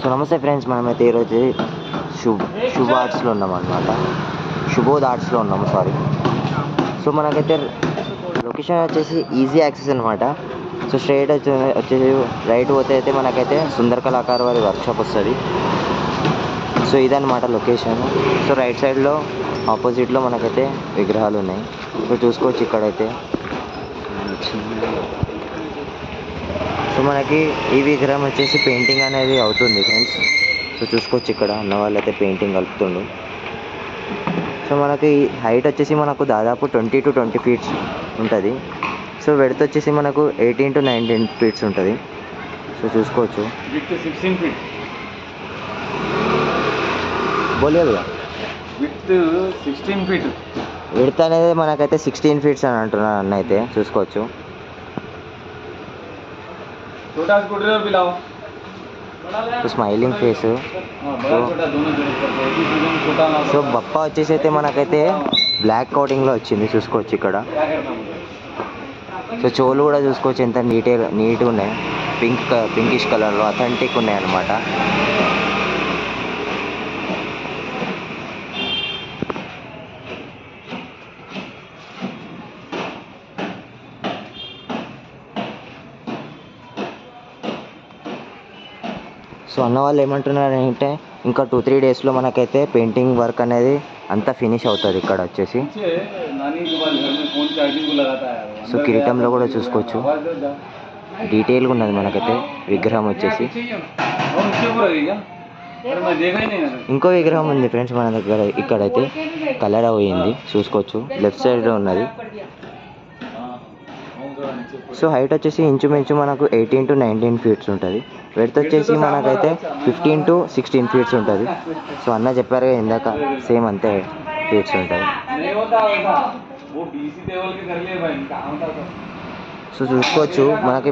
So నమస్తే friends, మనమైతే ఈరోజు శుభ ఆర్ట్స్లో ఉన్నామన్నమాట. శుభోద్ ఆర్ట్స్లో ఉన్నాము, సారీ. సో మనకైతే లొకేషన్ వచ్చేసి ఈజీ యాక్సెస్ అనమాట. సో స్ట్రైట్ వచ్చేసి రైట్ పోతే అయితే మనకైతే సుందర్ కళాకారు వారి వర్క్షాప్ వస్తుంది. సో ఇదన్నమాట లొకేషన్. సో రైట్ సైడ్లో ఆపోజిట్లో మనకైతే విగ్రహాలు ఉన్నాయి. సో చూసుకోవచ్చు ఇక్కడైతే. సో మనకి ఈ విగ్రహం వచ్చేసి పెయింటింగ్ అనేది అవుతుంది ఫ్రెండ్స్. సో చూసుకోవచ్చు ఇక్కడ అన్న వాళ్ళైతే పెయింటింగ్ కలుపుతుండు. సో మనకి హైట్ వచ్చేసి మనకు దాదాపు 20 to 20 feet ఉంటుంది. సో వెడత్ వచ్చేసి మనకు 18 to 19 feet ఉంటుంది. సో చూసుకోవచ్చు. With 16 feet. బోలియా భయ్యా. With 16 feet. విడత్ అనేది మనకైతే 16 feet అని అంటున్నారు అన్న అయితే. చూసుకోవచ్చు. Smiling face. సో బప్ప వచ్చేసి అయితే మనకైతే బ్లాక్ కోటింగ్లో వచ్చింది. చూసుకోవచ్చు ఇక్కడ. సో చెవులు కూడా చూసుకోవచ్చు ఎంత నీట్గా ఉన్నాయి. పింకిష్ కలర్లో అథెంటిక్ ఉన్నాయి అన్నమాట. సో అన్న వాళ్ళు ఏమంటున్నారంటే ఇంకా 2-3 daysలో మనకైతే పెయింటింగ్ వర్క్ అనేది అంతా ఫినిష్ అవుతుంది ఇక్కడ వచ్చేసి. సో కిరీటంలో కూడా చూసుకోవచ్చు, డీటెయిల్గా ఉన్నది మనకైతే విగ్రహం వచ్చేసి. ఇంకో విగ్రహం ఉంది ఫ్రెండ్స్ మన దగ్గర. ఇక్కడైతే కలర్ అయింది చూసుకోవచ్చు, లెఫ్ట్ సైడ్లో ఉన్నది. సో హైట్ వచ్చేసి ఇంచుమించు మనకు 18 to 19 feet ఉంటుంది. వెడత్ వచ్చేసి మనకైతే 15 to 16 feet ఉంటుంది. సో అన్న చెప్పారు కదా ఇందాక, సేమ్ అంతే ఫీట్స్ ఉంటుంది. సో చూసుకోవచ్చు మనకి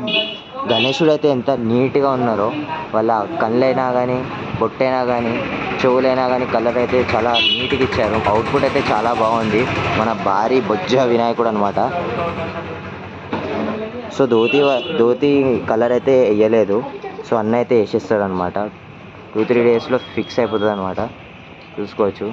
గణేశుడు అయితే ఎంత నీట్గా ఉన్నారో. వాళ్ళ కళ్ళైనా కానీ, బొట్టైనా కానీ, చెవులైనా కానీ కలర్ అయితే చాలా నీట్గా ఇచ్చారు. అవుట్పుట్ అయితే చాలా బాగుంది. మన భారీ బొజ్జ వినాయకుడు అనమాట. సో ధోతి కలర్ అయితే వేయలేదు. సో అన్న అయితే వేసేస్తాడు అనమాట. 2-3 daysలో ఫిక్స్ అయిపోతుంది అనమాట. చూసుకోవచ్చు.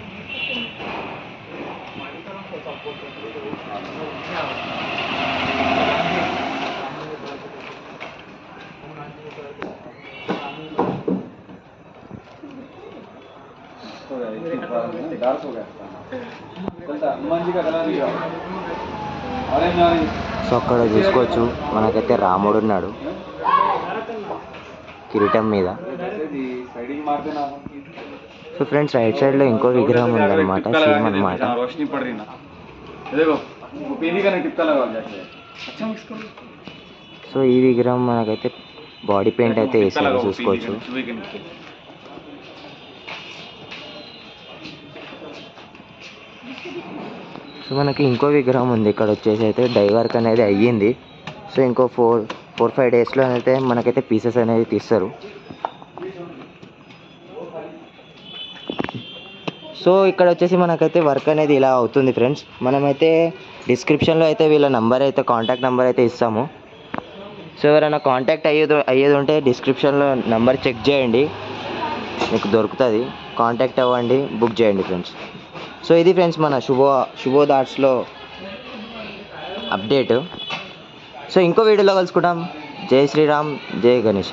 సో అక్కడ చూసుకోవచ్చు మనకైతే రాముడు ఉన్నాడు కిరీటం మీద. సో ఫ్రెండ్స్ రైట్ సైడ్లో ఇంకో విగ్రహం ఉందన్నమాట, సేమ్ అనమాట. సో ఈ విగ్రహం మనకైతే బాడీ పెయింట్ అయితే వేసారు చూసుకోవచ్చు. సో మనకి ఇంకో విగ్రహం ఉంది ఇక్కడ వచ్చేసి అయితే డై వర్క్ అనేది అయ్యింది. సో ఇంకో 4-5 daysలో అయితే మనకైతే పీసెస్ అనేది తీస్తారు. సో ఇక్కడ వచ్చేసి మనకైతే వర్క్ అనేది ఇలా అవుతుంది ఫ్రెండ్స్. మనమైతే డిస్క్రిప్షన్లో అయితే వీళ్ళ కాంటాక్ట్ నెంబర్ అయితే ఇస్తాము. సో ఎవరైనా కాంటాక్ట్ అయ్యేది ఉంటే డిస్క్రిప్షన్లో నెంబర్ చెక్ చేయండి, మీకు దొరుకుతుంది. కాంటాక్ట్ అవ్వండి, బుక్ చేయండి ఫ్రెండ్స్. సో ఇది ఫ్రెండ్స్ మన శుభోద్ ఆర్ట్స్లో అప్డేట్. సో ఇంకో వీడియోలో కలుసుకుంటాం. జై శ్రీరామ్, జై గణేష.